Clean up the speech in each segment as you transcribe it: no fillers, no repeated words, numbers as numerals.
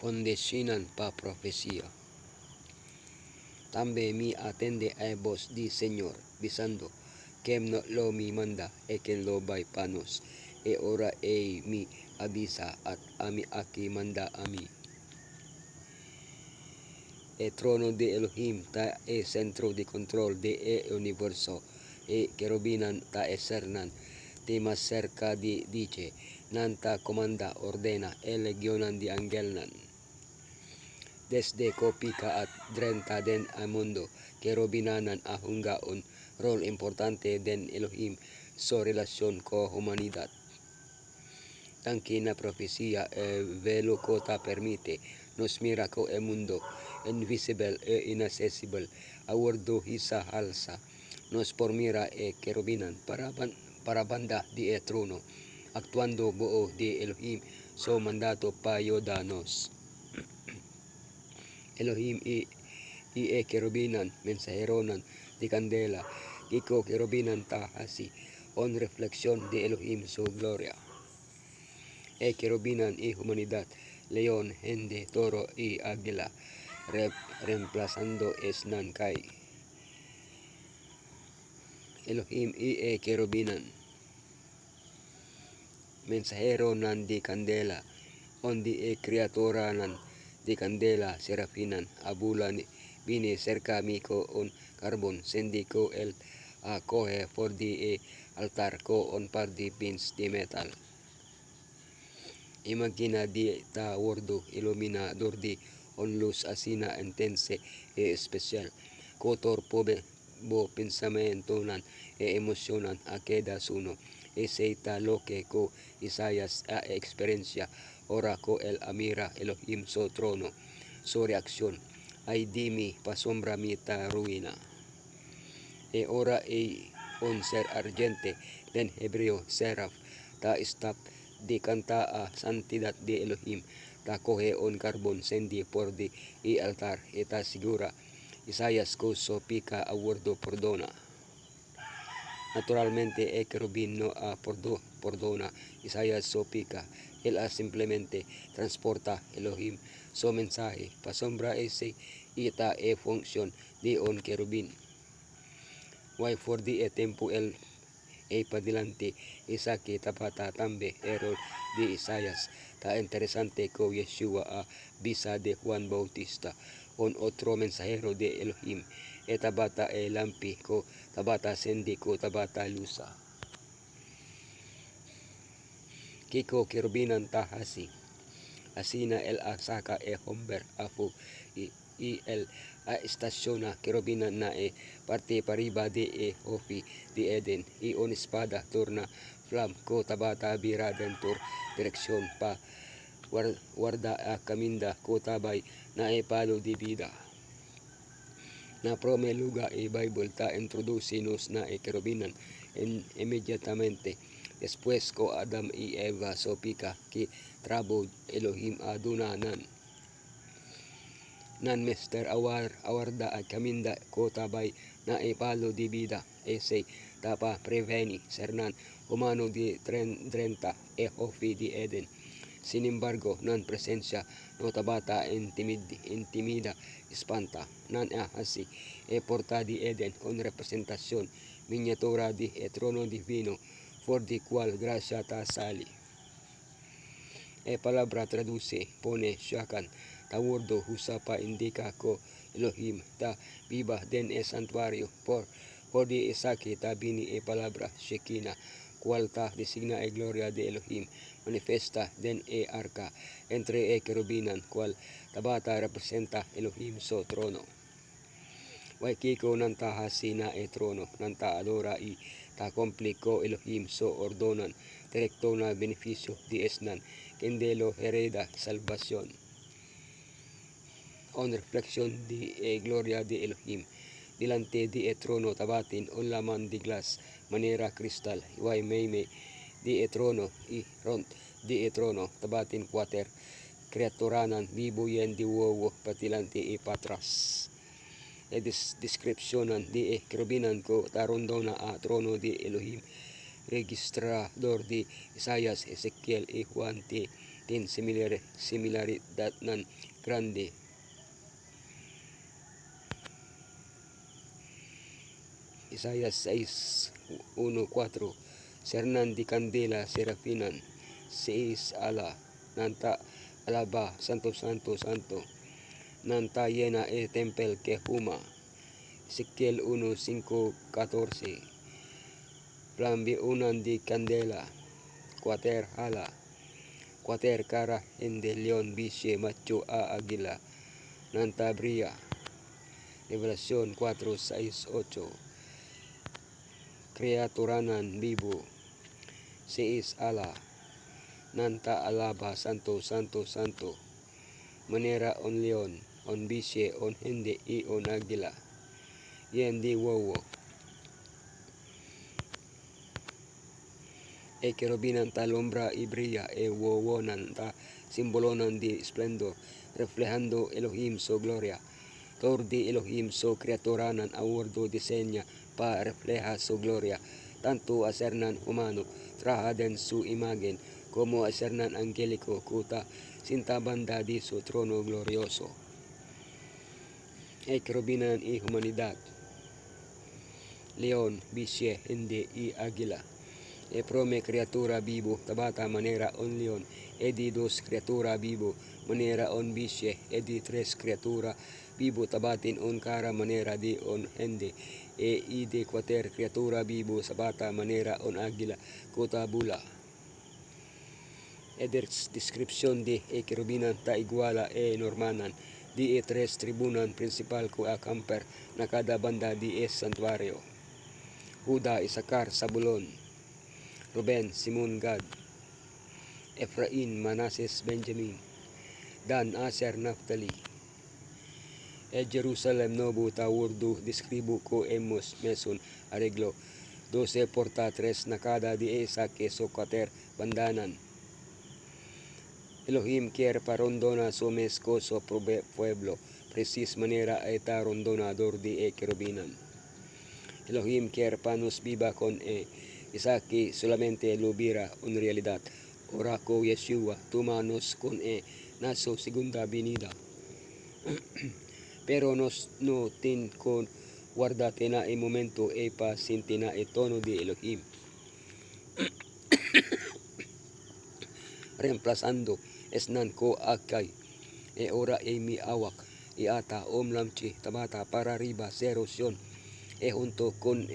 Fondesinan pa profecía. Tambe mi atende ay voz di Señor, bisando, kem no lo mi manda, eken lo bay panos, e ora e mi abisa at ami aki manda ami. E trono de Elohim ta e centro de control de e universo, e kerubinan ta e sernan, ti mas cerca di dice, nanta comanda ordena e legionan di angelnan. Desde kopika at drenta den a mundo, kerubinanan a hunggaon, rol importante den Elohim so relasyon ko humanidad. Tanki na profecía e velo kota permite, nos mira ko e mundo, invisible e inaccessible, awardo hisa halsa, nos por mira e kerubinan, para banda di e trono, actuando buo di Elohim, so mandato pa yodanos. Elohim e kerubinan, mensaheronan, di candela, kiko kerubinan ta hasi, on refleksyon di Elohim so gloria. E kerubinan y humanidad, león, hende, toro y águila, reemplazando esnan kay Elohim y kerubinan, mensahero nan di candela, on di kriatura nan di candela, serafinan, abulan, bini cerca miko on carbon, sendi ko el coge for di altar ko on par di pins di metal. Imagina di ta wordo iluminador di on luz asina intense e especial. Kotor pobe bo pensamento nan e emosyonan a queda suno. E seita lo que ko Isayas a experiencia ora ko el amira Elohim so trono. So reaksyon ay di mi pasombra mi ta ruina. E ora e on ser argente den hebreo seraf ta stop di canta a santidad de Elohim ta coge on carbon sendi por di y altar eta sigura Isayas ko so pica awardo perdona. Naturalmente e kerubin no a perdona Isayas so pica el a simplemente transporta Elohim so mensaje pasombra ese ita e function di on kerubin. Why for di e tempo el e padilante isa ki tapata tambe error di Isayas ta interesante ko Yeshua a bisa de Juan Bautista on otro mensahero de Elohim e tabata e lampi ko tabata sendi ko tabata lusa kiko kerubinan tahasi asina el asaka e homber afu y el a estaciona kerubinan na e parte pariba de e ofi di Eden y on espada torna flam ko tabata bira dentur direksyon pa warda a kaminda ko tabay na e palo di vida. Na prome luga e Bible ta introducinos na e kerubinan inmediatamente después ko Adam y Eva so pika ki trabo Elohim adunanan. Nan Mr. awarda at kaminda ko tabay na e palo di vida ese tapa preveni sernan humano di 30 e hofi di Eden. Sin embargo, nan presensya no tabata intimida espanta nan hasi e porta di Eden on representasyon miniatura di e trono divino for di cual gracia ta sali. E palabra traduce pone syakan tawordo husapa indika ko Elohim ta viva den e santuario por di isaki ta bini e palabra Shekinah cual ta designa e gloria de Elohim manifesta den e arca entre e kerubinan cual tabata representa Elohim so trono. Waikiko nanta hasina e trono nanta adora y ta complico Elohim so ordonan directo na beneficio di esnan kendelo hereda salvación. On reflection di e gloria de Elohim dilante di e trono tabatin on laman di glass manera kristal way may di e trono y ront di e trono tabatin quarter kreaturanan bibuyen di wowo patilanti e patras e descriptionan di e kerubinan ko tarondona a trono di Elohim registrador di Isayas, Ezequiel y Juan ti tin similaridad nan grande. Isaías 6:1-4. Sernan di Candela Serafinan, 6 ala, nanta alaba, santo, santo, santo, nanta llena tempel que huma. Ezequiel 1:5-14. Flambiunan di Candela, quater ala, quater cara en de leon biche macho a águila, nanta bria. Revelación 4:6-8. Kreaturanan vivo, 6 ala, nanta alaba, santo, santo, santo, manera on leon, on biche, on hindi, y on águila, yen di wowo. E kerubinan ta lombra y brilla, e wowonan ta simbolonan di esplendor, reflejando Elohim su gloria. Tor di Elohim su kreaturanan awardo diseña pa refleja su gloria, tanto a sernan humano, trabajada en su imagen, como a sernan angélico, kuta, sinta banda di su trono glorioso. E kerubinan y humanidad, león, biche, hindi, y águila. E prome criatura vivo, tabata manera on león, e di dos criatura vivo, manera on biche, e di tres criatura vivo, tabatin on cara manera di on hindi, e di quater criatura vivo, sabata manera on águila, kota bula. E descripción de e kerubinan ta iguala e normanan, di e tres tribunan principal ko acamper na kada banda di es santuario. Juda, Isakar, Zabulon, Ruben, Simon, Gad, Efrain, Manases, Benjamin, Dan, Aser, Naphtali. E Jerusalem nobu tawurdu diskribu ko emos meson arreglo 12 porta 3 na kada di esa que sokater bandanan. Elohim quiere parondona somes ko so pueblo, precis manera eta rondonador di e kerubinan. Elohim quiere panos viva con Isaki solamente lubira en realidad. Ora ko Yeshua tumanos con naso segunda venida. Pero nos no tin con guardate na momento pa sintina tono de Elohim. Reemplazando esnan ko akay ora mi awak ata lamchi tabata para riba zero sion junto con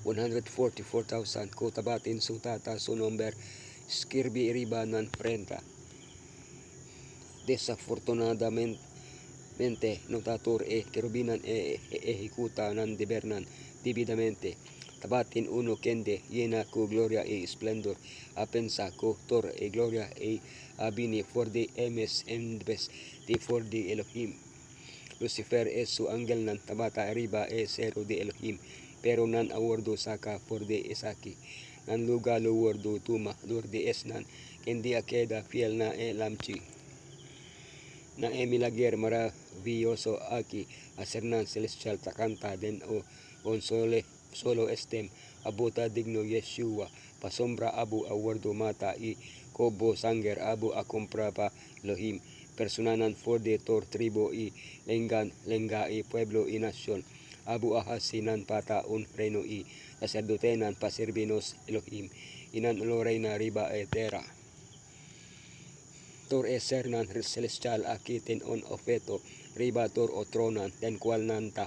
144,000 ko tabatin su tata su number skirbi riba nan prenta. Desafortunadamente notator kerubinan ejecuta nan dibernan dividamente. Tabatin uno kende llena ku gloria e esplendor. Apensa ko tor gloria abini for the emes enbes di for the Elohim. Lucifer su angel nan tabata riba zero di Elohim. Pero nan awardo saka for the Isaki. Nan luga luwardo tuma dur di esnan. Kendi akeda fiel na lamchi. Na milager maravilloso aki asernan celestial takanta den on solo estem abuta digno Yeshua pasombra abu awardo mata kobo sanger abu akompra pa Elohim personanan for de tor tribo lenga pueblo nasyon abu ahasinan pata un reino sacerdotenan paserbinos Elohim inan lorena riba etera. Tor sernan celestial akitin on ofeto riba tor o tronan den cual nanta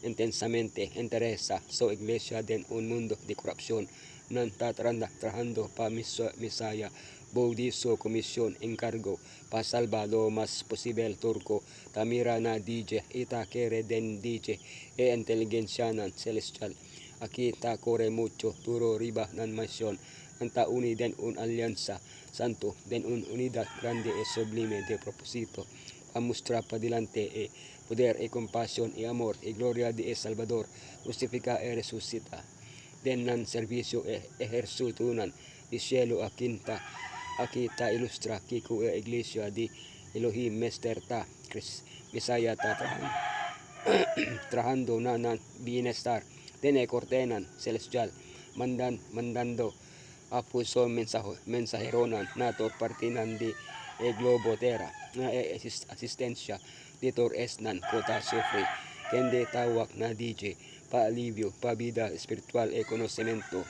intensamente interesa so iglesia den un mundo de corrupción nanta trabajando pa misaya baudizo comisión encargo pa salva lo más posible turco tamira na DJ ita kere den DJ inteligencia nan celestial aquí ta corre mucho turo riba nan masyon anta uni den un alianza santo den un unidad grande sublime de propósito a mostrar pa delante poder compasión amor gloria de Salvador justifica resucita den nan servicio ejercitunan di cielo akita ilustra kiku iglesia di Elohim Mester ta Misaya ta trabajando na bienestar den cortenan celestial mandando apuso mensajeronan nato partinan di e globo terra na asistensya titor esnan kota sufre kende tawak na DJ pa alivio pa vida espiritual e konosemento